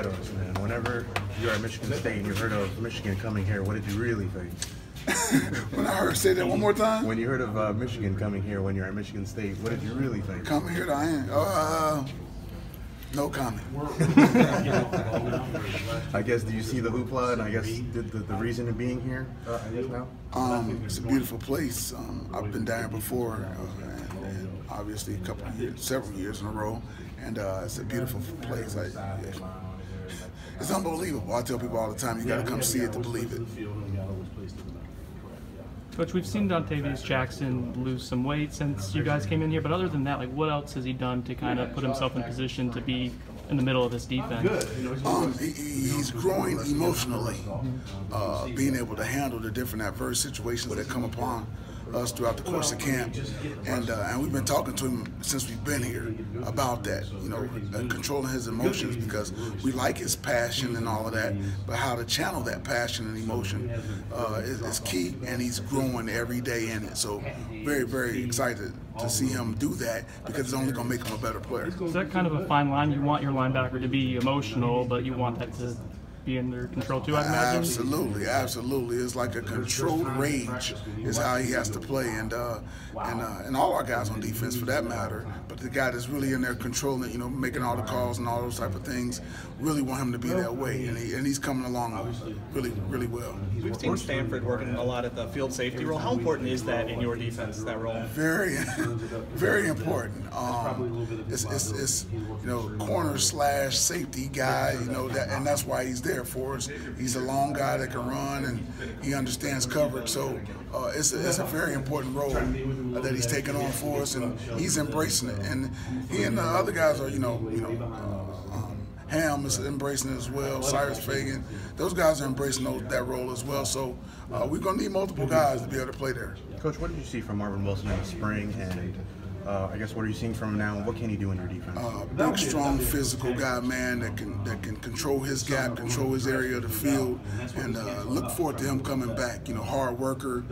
lie to us, man. Whenever you're at Michigan State and you heard of Michigan coming here, what did you really think? When I heard, say that one more time. When you heard of Michigan coming here, when you're at Michigan State, what did you really think? Coming here to Iron. No comment. I guess, do you see the hoopla, and I guess the reason of being here, I guess now? It's a beautiful place. I've been down here before, and obviously several years in a row, and it's a beautiful place. It's unbelievable. I tell people all the time, you got to come see it to believe it. Coach, we've seen Dontavius Jackson lose some weight since you guys came in here, but other than that, like, what else has he done to kind of put himself in position to be in the middle of this defense? He's growing emotionally, being able to handle the different adverse situations that come upon us throughout the course of camp, and we've been talking to him since we've been here about that, controlling his emotions, because we like his passion and all of that, but how to channel that passion and emotion is key, and he's growing every day in it. So very, very excited to see him do that, because it's only going to make him a better player. Is that kind of a fine line? You want your linebacker to be emotional, but you want that to be under control too, I imagine? Absolutely, absolutely. It's like a controlled rage is how he has to play, and all our guys on defense for that matter. But the guy that's really in there controlling it, making all the calls and all those type of things, really want him to be that way, and he's coming along really, really well. We've seen Stanford working a lot at the field safety role. How important is that in your defense, that role? Very, very important. It's corner / safety guy, and that's why he's there for us. He's a long guy that can run, and he understands coverage. So it's a very important role that he's taking on for us, and he's embracing it. And he and the other guys are, Ham is embracing it as well. Cyrus Fagan, those guys are embracing that role as well. So we're going to need multiple guys to be able to play there. Coach, what did you see from Marvin Wilson in the spring, and I guess what are you seeing from him now, and what can he do in your defense? Big, strong, physical guy, man, that can control his gap, control his area of the field, and look forward to him coming back. Hard worker,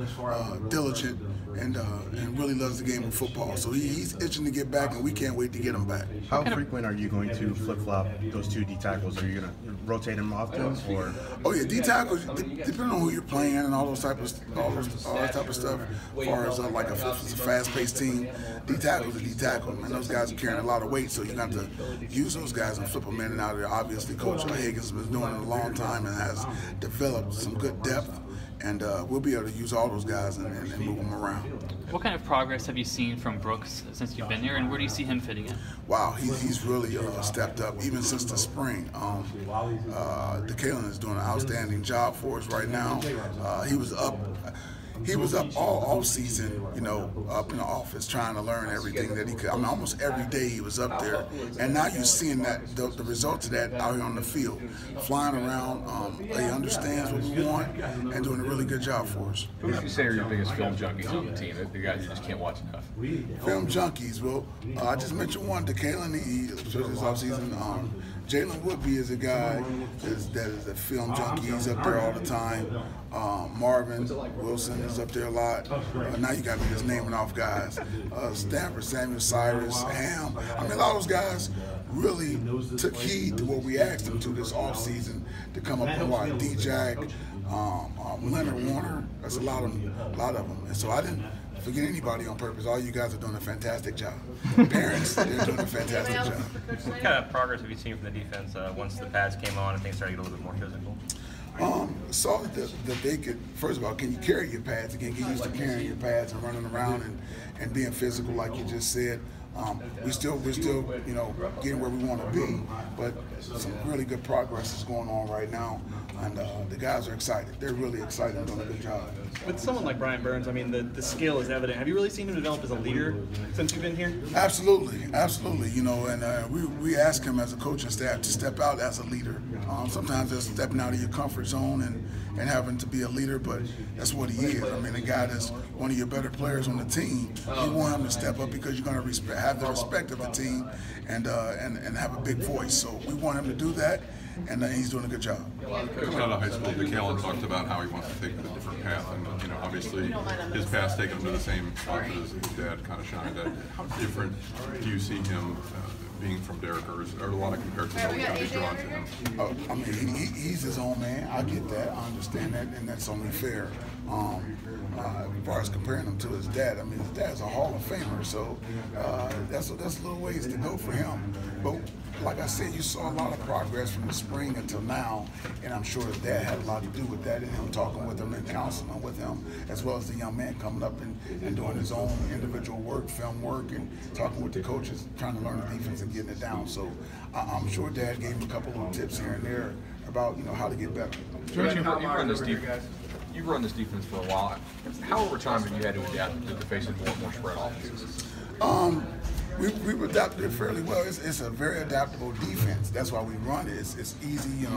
diligent, and really loves the game of football. So he's itching to get back, and we can't wait to get him back. How frequent are you going to flip-flop those two D tackles? Are you going to rotate them often, or? Oh yeah, D tackles, depending on who you're playing and all those type of stuff. As far as if it's a fast-paced team, D tackle's a D tackle, and those guys are carrying a lot of weight, so you got to use those guys and flip them in and out of there. Obviously, Coach Higgins has been doing it a long time and has developed some good depth, and we'll be able to use all those guys and move them around. What kind of progress have you seen from Brooks since you've been here, and where do you see him fitting in? Wow, he's really stepped up, even since the spring. DeKalen is doing an outstanding job for us right now. He was up all season, up in the office trying to learn everything that he could. I mean, almost every day he was up there, and now you're seeing that the results of that out here on the field, flying around. He understands what we want and doing a really good job for us. Who would you say are your biggest film junkies on the team? The guys you just can't watch enough. Film junkies. Well, I just mentioned one, DeKalen. Especially this offseason. Jalen Woodby is a guy that is a film junkie. He's up there all the time. Marvin Wilson is up there a lot. Now you got me just naming off guys. Stanford, Samuel, Cyrus, Ham. I mean, a lot of those guys really took heed to what we asked them to this offseason to come up and watch. D-Jack, Leonard Warner. That's a lot of them. And so I didn't forget anybody on purpose. All you guys are doing a fantastic job. Parents, they're doing a fantastic job. What kind of progress have you seen from the defense once the pads came on and things started to get a little bit more physical? Saw that they could, first of all, can you carry your pads again? Get used to carrying your pads and running around and being physical, like you just said. We're still, getting where we want to be, but some really good progress is going on right now, and the guys are excited. They're really excited and doing a good job. With someone like Brian Burns, I mean, the skill is evident. Have you really seen him develop as a leader since you've been here? Absolutely, absolutely. And we ask him as a coaching staff to step out as a leader. Sometimes it's stepping out of your comfort zone and having to be a leader, but that's what he is. I mean, a guy that's one of your better players on the team, you want him to step up because you're going to have the respect of the team and have a big voice. So we want him to do that, and he's doing a good job. Coach, out of high school, DeKalen talked about how he wants to take a different path, and obviously his path's taken him to the same spot that his dad kind of shined at. How different do you see him being from Derek, or is there a lot of compared to know got to be drawn to him? I mean, he's his own man. I get that. I understand that, and that's only fair. As far as comparing him to his dad, I mean, his dad's a Hall of Famer, so that's a little ways to go for him. But like I said, you saw a lot of progress from the spring until now, and I'm sure his dad had a lot to do with that, and him talking with him and counseling with him, as well as the young man coming up and doing his own individual work, film work, and talking with the coaches, trying to learn the defense and getting it down. So I'm sure Dad gave him a couple of tips here and there about how to get better. George, you've run this defense for a while. How over time have you had to adapt to facing more and more spread offenses? We've adapted it fairly well. It's a very adaptable defense. That's why we run it. It's easy, you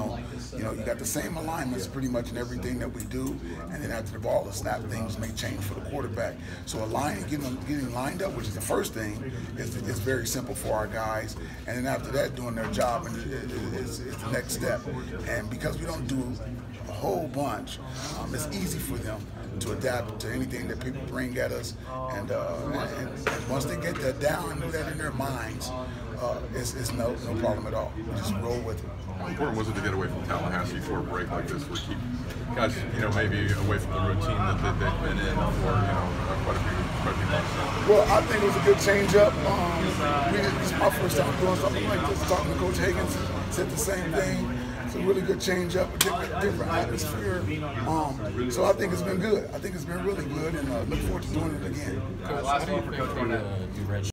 got the same alignments pretty much in everything that we do, and then after the ball is snapped, things may change for the quarterback. So getting lined up, which is the first thing, is very simple for our guys, and then after that, doing their job is the next step. And because we don't do a whole bunch, it's easy for them to adapt to anything that people bring at us, and once they get that down and know that in their minds, it's no problem at all. We just roll with it. How important was it to get away from Tallahassee for a break like this, where keep guys, maybe away from the routine that they've been in for quite a few months now? Well, I think it was a good change-up. This is my first time doing something like this. Talking to Coach Higgins, said the same thing. It's a really good change-up, a different atmosphere. So I think it's been good. I think it's been really good, and look forward to doing it again. Last one for Coach Barnett.